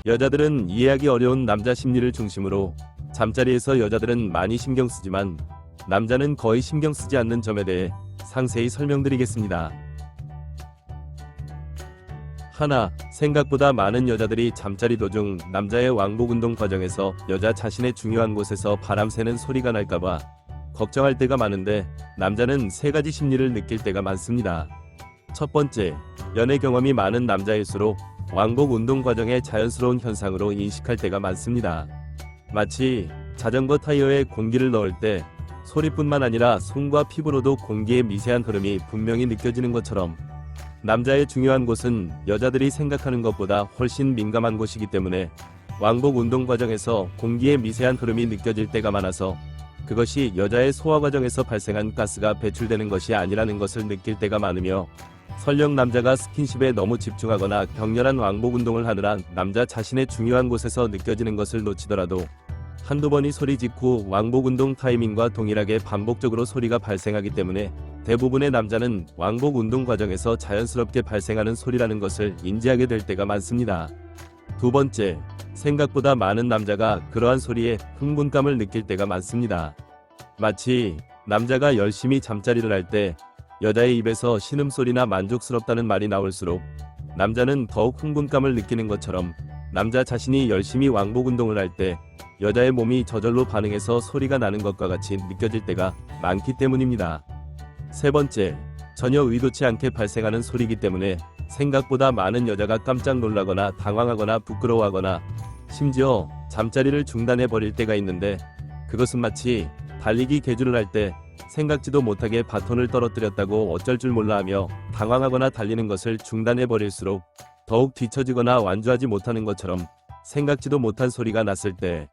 여자들은 이해하기 어려운 남자 심리를 중심으로 잠자리에서 여자들은 많이 신경 쓰지만 남자는 거의 신경 쓰지 않는 점에 대해 상세히 설명드리겠습니다. 하나, 생각보다 많은 여자들이 잠자리 도중 남자의 왕복 운동 과정에서 여자 자신의 중요한 곳에서 바람 새는 소리가 날까봐 걱정할 때가 많은데 남자는 세 가지 심리를 느낄 때가 많습니다. 첫 번째, 연애 경험이 많은 남자일수록 왕복 운동 과정의 자연스러운 현상으로 인식할 때가 많습니다. 마치 자전거 타이어에 공기를 넣을 때 소리뿐만 아니라 손과 피부로도 공기의 미세한 흐름이 분명히 느껴지는 것처럼 남자의 중요한 곳은 여자들이 생각하는 것보다 훨씬 민감한 곳이기 때문에 왕복 운동 과정에서 공기의 미세한 흐름이 느껴질 때가 많아서 그것이 여자의 소화 과정에서 발생한 가스가 배출되는 것이 아니라는 것을 느낄 때가 많으며, 설령 남자가 스킨십에 너무 집중하거나 격렬한 왕복 운동을 하느라 남자 자신의 중요한 곳에서 느껴지는 것을 놓치더라도 한두 번이 소리 직후 왕복 운동 타이밍과 동일하게 반복적으로 소리가 발생하기 때문에 대부분의 남자는 왕복 운동 과정에서 자연스럽게 발생하는 소리라는 것을 인지하게 될 때가 많습니다. 두 번째, 생각보다 많은 남자가 그러한 소리에 흥분감을 느낄 때가 많습니다. 마치 남자가 열심히 잠자리를 할 때 여자의 입에서 신음소리나 만족스럽다는 말이 나올수록 남자는 더욱 흥분감을 느끼는 것처럼 남자 자신이 열심히 왕복 운동을 할 때 여자의 몸이 저절로 반응해서 소리가 나는 것과 같이 느껴질 때가 많기 때문입니다. 세 번째, 전혀 의도치 않게 발생하는 소리이기 때문에 생각보다 많은 여자가 깜짝 놀라거나 당황하거나 부끄러워하거나 심지어 잠자리를 중단해 버릴 때가 있는데, 그것은 마치 달리기 계주를 할 때 생각지도 못하게 바톤을 떨어뜨렸다고 어쩔 줄 몰라 하며 당황하거나 달리는 것을 중단해 버릴수록 더욱 뒤처지거나 완주하지 못하는 것처럼 생각지도 못한 소리가 났을 때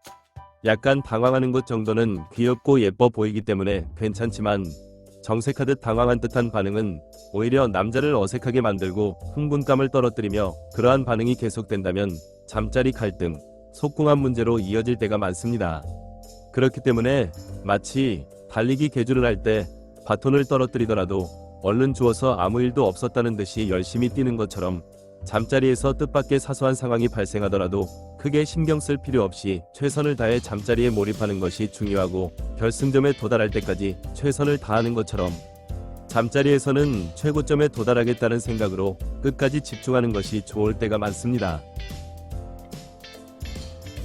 약간 당황하는 것 정도는 귀엽고 예뻐 보이기 때문에 괜찮지만, 정색하듯 당황한 듯한 반응은 오히려 남자를 어색하게 만들고 흥분감을 떨어뜨리며 그러한 반응이 계속된다면 잠자리 갈등, 속궁합 문제로 이어질 때가 많습니다. 그렇기 때문에 마치 달리기 계주를 할 때 바톤을 떨어뜨리더라도 얼른 주워서 아무 일도 없었다는 듯이 열심히 뛰는 것처럼 잠자리에서 뜻밖의 사소한 상황이 발생하더라도 크게 신경 쓸 필요 없이 최선을 다해 잠자리에 몰입하는 것이 중요하고, 결승점에 도달할 때까지 최선을 다하는 것처럼 잠자리에서는 최고점에 도달하겠다는 생각으로 끝까지 집중하는 것이 좋을 때가 많습니다.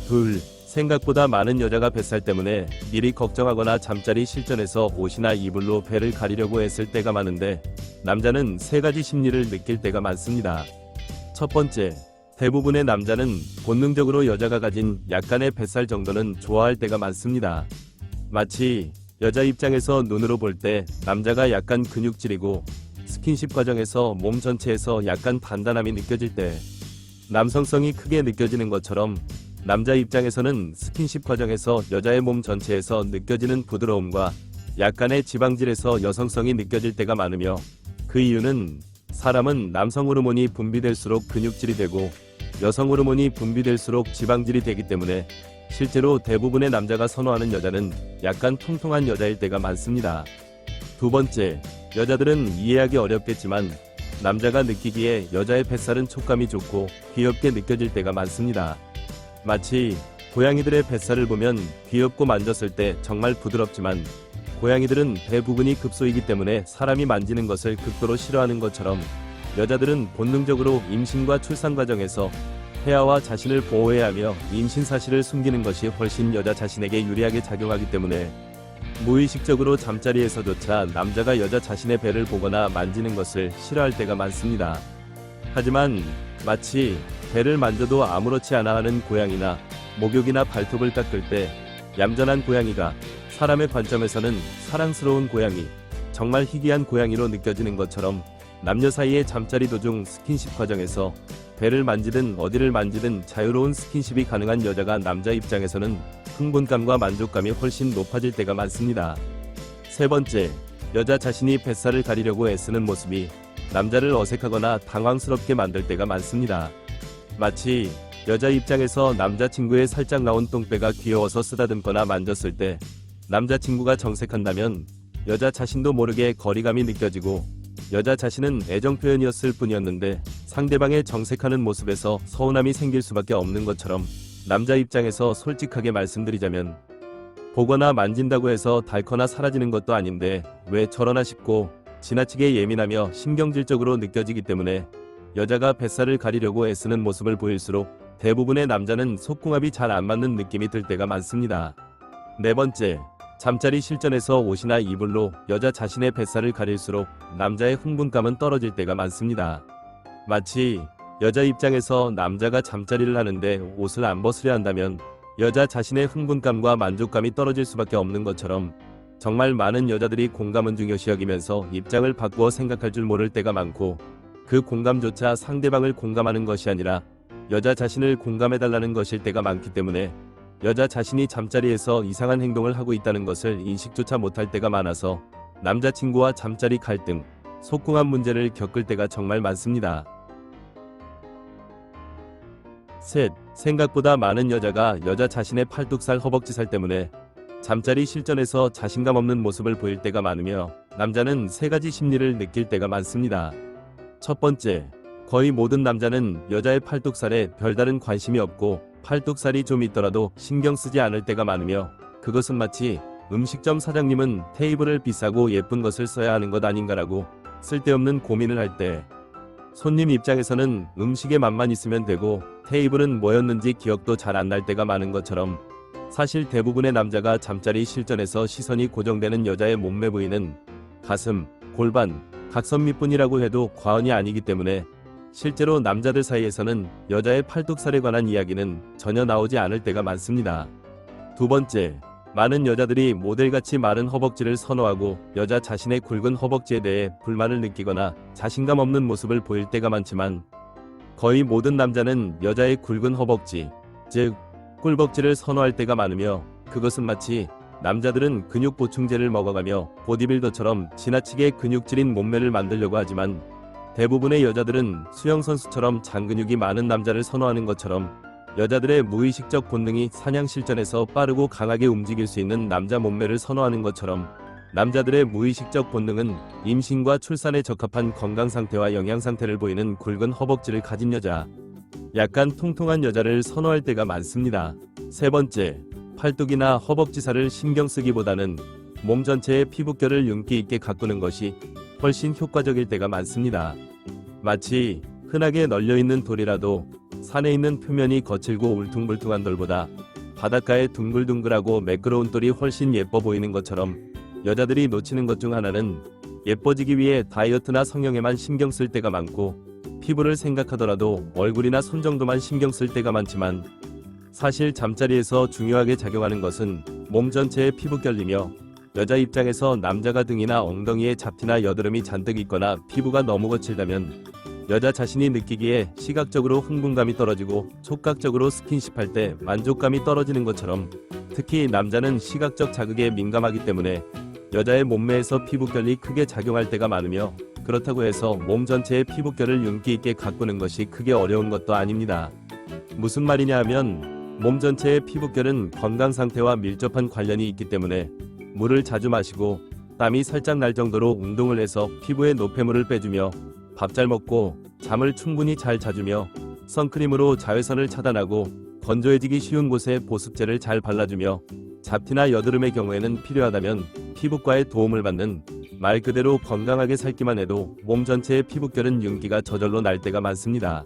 둘, 생각보다 많은 여자가 뱃살 때문에 미리 걱정하거나 잠자리 실전에서 옷이나 이불로 배를 가리려고 애쓸 때가 많은데 남자는 세 가지 심리를 느낄 때가 많습니다. 첫 번째, 대부분의 남자는 본능적으로 여자가 가진 약간의 뱃살 정도는 좋아할 때가 많습니다. 마치 여자 입장에서 눈으로 볼 때 남자가 약간 근육질이고 스킨십 과정에서 몸 전체에서 약간 단단함이 느껴질 때 남성성이 크게 느껴지는 것처럼, 남자 입장에서는 스킨십 과정에서 여자의 몸 전체에서 느껴지는 부드러움과 약간의 지방질에서 여성성이 느껴질 때가 많으며, 그 이유는 사람은 남성 호르몬이 분비될수록 근육질이 되고 여성 호르몬이 분비될수록 지방질이 되기 때문에 실제로 대부분의 남자가 선호하는 여자는 약간 통통한 여자일 때가 많습니다. 두 번째, 여자들은 이해하기 어렵겠지만 남자가 느끼기에 여자의 뱃살은 촉감이 좋고 귀엽게 느껴질 때가 많습니다. 마치 고양이들의 뱃살을 보면 귀엽고 만졌을 때 정말 부드럽지만 고양이들은 배 부분이 급소이기 때문에 사람이 만지는 것을 극도로 싫어하는 것처럼, 여자들은 본능적으로 임신과 출산 과정에서 태아와 자신을 보호해야 하며 임신 사실을 숨기는 것이 훨씬 여자 자신에게 유리하게 작용하기 때문에 무의식적으로 잠자리에서조차 남자가 여자 자신의 배를 보거나 만지는 것을 싫어할 때가 많습니다. 하지만 마치 배를 만져도 아무렇지 않아 하는 고양이나 목욕이나 발톱을 깎을 때 얌전한 고양이가 사람의 관점에서는 사랑스러운 고양이, 정말 희귀한 고양이로 느껴지는 것처럼, 남녀 사이의 잠자리 도중 스킨십 과정에서 배를 만지든 어디를 만지든 자유로운 스킨십이 가능한 여자가 남자 입장에서는 흥분감과 만족감이 훨씬 높아질 때가 많습니다. 세 번째, 여자 자신이 뱃살을 가리려고 애쓰는 모습이 남자를 어색하거나 당황스럽게 만들 때가 많습니다. 마치 여자 입장에서 남자친구의 살짝 나온 똥배가 귀여워서 쓰다듬거나 만졌을 때 남자친구가 정색한다면 여자 자신도 모르게 거리감이 느껴지고, 여자 자신은 애정 표현이었을 뿐이었는데 상대방의 정색하는 모습에서 서운함이 생길 수밖에 없는 것처럼 남자 입장에서 솔직하게 말씀드리자면 보거나 만진다고 해서 닳거나 사라지는 것도 아닌데 왜 저러나 싶고 지나치게 예민하며 신경질적으로 느껴지기 때문에 여자가 뱃살을 가리려고 애쓰는 모습을 보일수록 대부분의 남자는 속궁합이 잘 안 맞는 느낌이 들 때가 많습니다. 네 번째, 잠자리 실전에서 옷이나 이불로 여자 자신의 뱃살을 가릴수록 남자의 흥분감은 떨어질 때가 많습니다. 마치 여자 입장에서 남자가 잠자리를 하는데 옷을 안 벗으려 한다면 여자 자신의 흥분감과 만족감이 떨어질 수밖에 없는 것처럼 정말 많은 여자들이 공감은 중요시 여기면서 입장을 바꾸어 생각할 줄 모를 때가 많고 그 공감조차 상대방을 공감하는 것이 아니라 여자 자신을 공감해달라는 것일 때가 많기 때문에 여자 자신이 잠자리에서 이상한 행동을 하고 있다는 것을 인식조차 못할 때가 많아서 남자친구와 잠자리 갈등, 속궁합 문제를 겪을 때가 정말 많습니다. 셋, 생각보다 많은 여자가 여자 자신의 팔뚝살 허벅지살 때문에 잠자리 실전에서 자신감 없는 모습을 보일 때가 많으며 남자는 세 가지 심리를 느낄 때가 많습니다. 첫 번째, 거의 모든 남자는 여자의 팔뚝살에 별다른 관심이 없고 팔뚝살이 좀 있더라도 신경 쓰지 않을 때가 많으며 그것은 마치 음식점 사장님은 테이블을 비싸고 예쁜 것을 써야 하는 것 아닌가라고 쓸데없는 고민을 할 때 손님 입장에서는 음식의 맛만 있으면 되고 테이블은 뭐였는지 기억도 잘 안 날 때가 많은 것처럼 사실 대부분의 남자가 잠자리 실전에서 시선이 고정되는 여자의 몸매 부위는 가슴, 골반, 각선 밑뿐이라고 해도 과언이 아니기 때문에 실제로 남자들 사이에서는 여자의 팔뚝살에 관한 이야기는 전혀 나오지 않을 때가 많습니다. 두 번째, 많은 여자들이 모델같이 마른 허벅지를 선호하고 여자 자신의 굵은 허벅지에 대해 불만을 느끼거나 자신감 없는 모습을 보일 때가 많지만 거의 모든 남자는 여자의 굵은 허벅지, 즉 꿀벅지를 선호할 때가 많으며 그것은 마치 남자들은 근육 보충제를 먹어가며 보디빌더처럼 지나치게 근육질인 몸매를 만들려고 하지만 대부분의 여자들은 수영선수처럼 장근육이 많은 남자를 선호하는 것처럼 여자들의 무의식적 본능이 사냥 실전에서 빠르고 강하게 움직일 수 있는 남자 몸매를 선호하는 것처럼 남자들의 무의식적 본능은 임신과 출산에 적합한 건강 상태와 영양 상태를 보이는 굵은 허벅지를 가진 여자, 약간 통통한 여자를 선호할 때가 많습니다. 세 번째, 팔뚝이나 허벅지살을 신경 쓰기보다는 몸 전체의 피부결을 윤기 있게 가꾸는 것이 훨씬 효과적일 때가 많습니다. 마치 흔하게 널려있는 돌이라도 산에 있는 표면이 거칠고 울퉁불퉁한 돌보다 바닷가에 둥글둥글하고 매끄러운 돌이 훨씬 예뻐 보이는 것처럼 여자들이 놓치는 것 중 하나는 예뻐지기 위해 다이어트나 성형에만 신경 쓸 때가 많고 피부를 생각하더라도 얼굴이나 손 정도만 신경 쓸 때가 많지만 사실 잠자리에서 중요하게 작용하는 것은 몸 전체의 피부결이며 여자 입장에서 남자가 등이나 엉덩이에 잡티나 여드름이 잔뜩 있거나 피부가 너무 거칠다면 여자 자신이 느끼기에 시각적으로 흥분감이 떨어지고 촉각적으로 스킨십할 때 만족감이 떨어지는 것처럼 특히 남자는 시각적 자극에 민감하기 때문에 여자의 몸매에서 피부결이 크게 작용할 때가 많으며 그렇다고 해서 몸 전체의 피부결을 윤기 있게 가꾸는 것이 크게 어려운 것도 아닙니다. 무슨 말이냐 하면 몸 전체의 피부결은 건강 상태와 밀접한 관련이 있기 때문에 물을 자주 마시고 땀이 살짝 날 정도로 운동을 해서 피부에 노폐물을 빼주며 밥 잘 먹고 잠을 충분히 잘 자주며 선크림으로 자외선을 차단하고 건조해지기 쉬운 곳에 보습제를 잘 발라주며 잡티나 여드름의 경우에는 필요하다면 피부과의 도움을 받는 말 그대로 건강하게 살기만 해도 몸 전체의 피부결은 윤기가 저절로 날 때가 많습니다.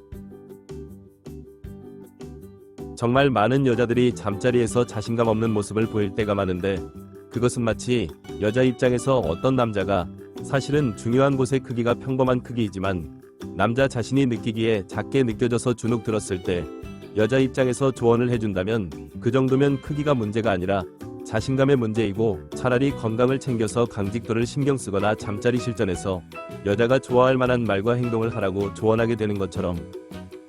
정말 많은 여자들이 잠자리에서 자신감 없는 모습을 보일 때가 많은데 그것은 마치 여자 입장에서 어떤 남자가 사실은 중요한 곳의 크기가 평범한 크기이지만 남자 자신이 느끼기에 작게 느껴져서 주눅 들었을 때 여자 입장에서 조언을 해준다면 그 정도면 크기가 문제가 아니라 자신감의 문제이고 차라리 건강을 챙겨서 강직도를 신경 쓰거나 잠자리 실전에서 여자가 좋아할 만한 말과 행동을 하라고 조언하게 되는 것처럼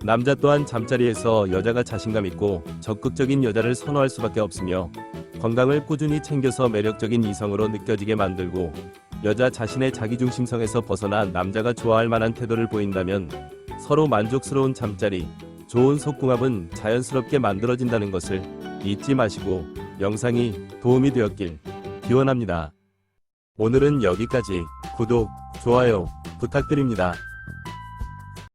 남자 또한 잠자리에서 여자가 자신감 있고 적극적인 여자를 선호할 수밖에 없으며 건강을 꾸준히 챙겨서 매력적인 이성으로 느껴지게 만들고 여자 자신의 자기중심성에서 벗어나 남자가 좋아할 만한 태도를 보인다면 서로 만족스러운 잠자리, 좋은 속궁합은 자연스럽게 만들어진다는 것을 잊지 마시고 영상이 도움이 되었길 기원합니다. 오늘은 여기까지. 구독, 좋아요 부탁드립니다.